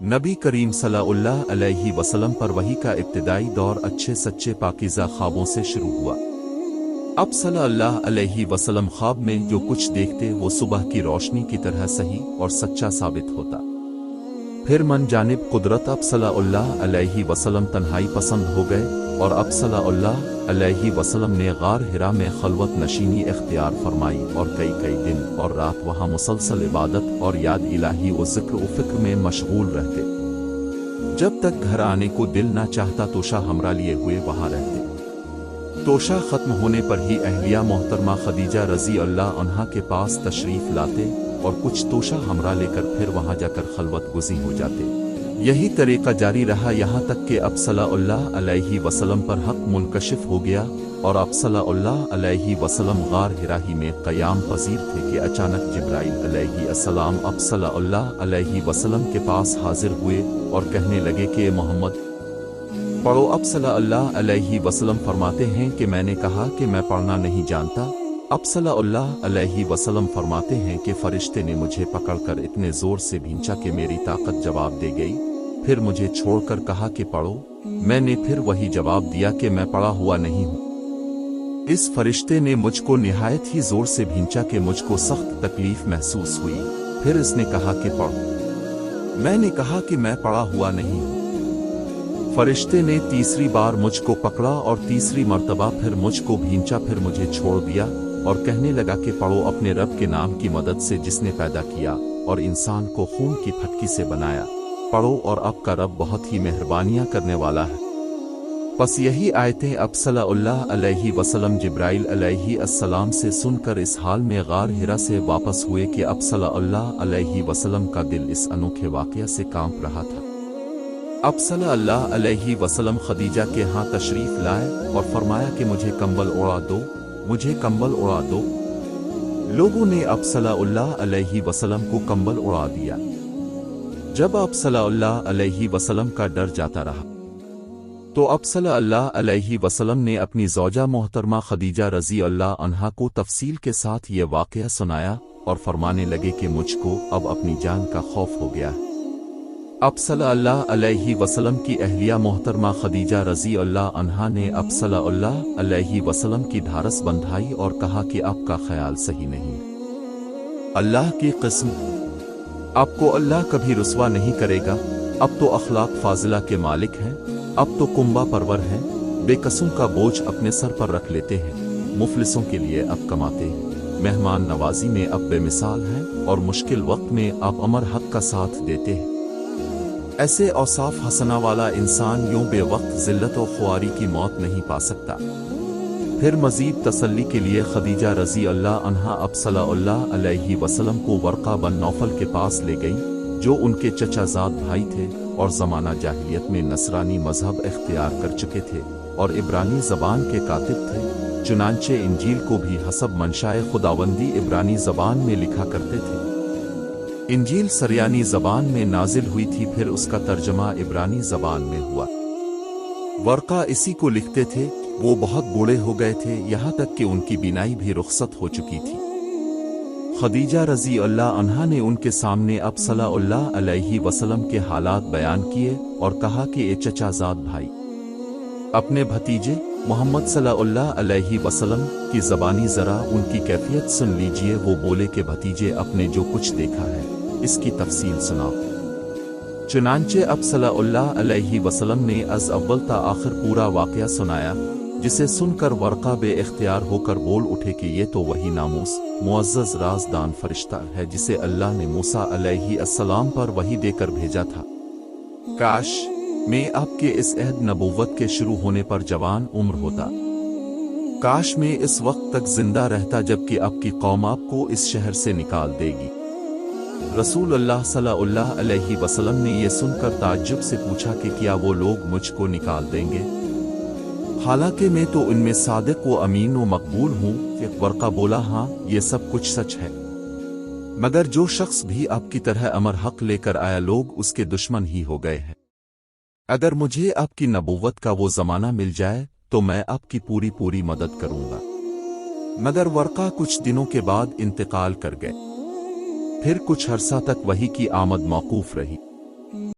नबी करीम सल्लल्लाहु अलैहि वसल्लम पर वही का इब्तिदाई दौर अच्छे सच्चे पाकीज़ा ख्वाबों से शुरू हुआ। अब सल्लल्लाहु अलैहि वसल्लम ख्वाब में जो कुछ देखते वो सुबह की रोशनी की तरह सही और सच्चा साबित होता। फिर मन जानिब कुदरत अब सल्लल्लाहु अलैहि वसल्लम तन्हाई पसंद हो गए और अब सल्लल्लाहु अलैहि वसल्लम ने गार हिरा में खलवत नशीनी इख्तियार फरमाई और कई कई दिन और रात वहाँ मुसलसल इबादत और याद इलाही व ज़िक्र व फ़िक्र में मशगूल रहते। जब तक घर आने को दिल ना चाहता तोशा हमरा लिए हुए वहाँ रहते। तोशा ख़त्म होने पर ही अहलिया मोहतरमा खदीजा रज़ी अल्लाह अन्हा के पास तशरीफ़ लाते और कुछ तोशा हमरा लेकर फिर वहाँ जाकर खलवत गुज़ी हो जाते। यही तरीक़ा जारी रहा यहाँ तक कि अब सल्लल्लाहु अलैहि वसल्लम पर हक़ मुनकशिफ हो गया और अब सल्लल्लाहु अलैहि वसल्लम गार हिरा ही में क़याम पज़ीर थे कि अचानक जिब्राइल अलैहिस्सलाम अब सल्लल्लाहु अलैहि वसल्लम के पास हाजिर हुए और कहने लगे कि मोहम्मद पढ़ो। अब सल्लल्लाहु अलैहि वसल्लम फरमाते हैं कि मैंने कहा कि मैं पढ़ना नहीं जानता। अब सल्लल्लाहु अलैहि वसल्लम फरमाते हैं कि फरिश्ते ने मुझे पकड़कर इतने जोर से भींचा कि मेरी ताकत जवाब दे गई। फिर मुझे छोड़कर कहा कि पढ़ो। मैंने फिर वही जवाब दिया कि मैं पढ़ा हुआ नहीं हूँ। इस फरिश्ते ने मुझको निहायत ही जोर से भींचा कि मुझको सख्त तकलीफ महसूस हुई। फिर इसने कहा कि पढ़ो। मैंने कहा कि मैं पढ़ा हुआ नहीं हूँ। फरिश्ते ने तीसरी बार मुझको पकड़ा और तीसरी मर्तबा फिर मुझको भींचा। फिर मुझे छोड़ दिया और कहने लगा कि पढ़ो अपने रब के नाम की मदद से जिसने पैदा किया और इंसान को खून की फटकी से बनाया। पढ़ो और आपका रब बहुत ही मेहरबानियां करने वाला है। बस यही आयतें अब सल्लल्लाहु अलैहि वसल्लम जिब्राइल अलैहिस्सलाम से सुनकर इस हाल में गार हिरा से वापस हुए कि अब सल्लल्लाहु अलैहि वसल्लम का दिल इस अनोखे वाक़या से कांप रहा था। अब सल्लल्लाहु अलैहि वसल्लम खदीजा के यहाँ तशरीफ़ लाए और फरमाया कि मुझे कंबल उड़ा दो, मुझे कंबल उड़ा दो। लोगों ने अब सल्लल्लाहु अलैहि वसल्लम को कंबल उड़ा दिया। जब अब सल्लल्लाहु अलैहि वसल्लम का डर जाता रहा तो अब सल्लल्लाहु अलैहि वसल्लम ने अपनी ज़ौजा मोहतरमा खदीजा रज़ी अल्लाह अन्हा को तफसील के साथ ये वाक़या सुनाया और फरमाने लगे कि मुझको अब अपनी जान का खौफ हो गया है। अब सल्लल्लाहु अलैहि वसल्लम की अहलिया मोहतरमा खदीजा रज़ी अल्लाह अन्हा ने अब सल्लल्लाहु अलैहि वसल्लम की ढारस बंधाई और कहा कि आपका ख्याल सही नहीं। अल्लाह की कसम, आपको अल्लाह कभी रुस्वा नहीं करेगा। अब तो अखलाक फाजिला के मालिक हैं, अब तो कुंबा परवर हैं, बेकसों का बोझ अपने सर पर रख लेते हैं, मुफलिसों के लिए अब कमाते हैं, मेहमान नवाजी में अब बेमिसाल हैं और मुश्किल वक्त में आप अमर हक का साथ देते हैं। ऐसे औसाफ हसना वाला इंसान यूं बेवक्त जिल्लत और ख्वारी की मौत नहीं पा सकता। फिर मजीद तसल्ली के लिए खदीजा रज़ी अल्लाह अन्हा अब सल्लल्लाहु अलैहि वसल्लम को वर्क़ा बन नौफल के पास ले गई, जो उनके चचाजाद भाई थे और ज़माना जाहिलियत में नसरानी मजहब इख्तियार कर चुके थे और इब्रानी ज़बान के कातिब थे। चुनांचे इंजील को भी हसब मंशाए खुदावंदी इब्रानी ज़बान में लिखा करते थे। इंजील सरयानी ज़बान में नाजिल हुई थी, फिर उसका तर्जमा इब्रानी ज़बान में हुआ। वर्क़ा इसी को लिखते थे। वो बहुत बूढ़े हो गए थे, यहाँ तक कि उनकी बीनाई भी रुखसत हो चुकी थी। खदीजा रज़ी अल्लाह अन्हा ने उनके सामने अब सल्लल्लाहु अलैहि वसल्लम के हालात बयान किए और कहा कि ए चचाजाद भाई, अपने भतीजे मोहम्मद सल्लल्लाहु अलैहि वसल्लम की ज़बानी ज़रा उनकी कैफियत सुन लीजिए। वो बोले कि भतीजे, अपने जो कुछ देखा है इसकी तफसील सुनाओ। चुनांचे अब सल्लल्लाहु अलैहि वसल्लम ने अज़ अव्वल ता आखिर पूरा वाक़या सुनाया, जिसे सुनकर वर्क़ा बे इख्तियार होकर बोल उठे कि ये तो वही नामूस मुअज़्ज़ज़ राज़दान फरिश्ता है जिसे अल्लाह ने मूसा अलैहिस्सलाम पर वही देकर भेजा था। काश मैं आपके इस अहद नबूवत के शुरू होने पर जवान उम्र होता। काश मैं इस वक्त तक जिंदा रहता जबकि आपकी कौम आपको इस शहर से निकाल देगी। रसूल अल्लाह सल्लल्लाहु अलैहि वसल्लम ने यह सुनकर ताज्जुब से पूछा कि क्या वो लोग मुझको निकाल देंगे, हालांकि मैं तो इनमें सादिक व अमीन व मकबूल हूँ। वर्क़ा बोला, हाँ ये सब कुछ सच है, मगर जो शख्स भी आपकी तरह अमर हक लेकर आया लोग उसके दुश्मन ही हो गए हैं। अगर मुझे आपकी नबूवत का वो ज़माना मिल जाए तो मैं आपकी पूरी मदद करूँगा। मगर वर्क़ा कुछ दिनों के बाद इंतकाल कर गए। फिर कुछ अरसा तक वही की आमद मौकूफ रही।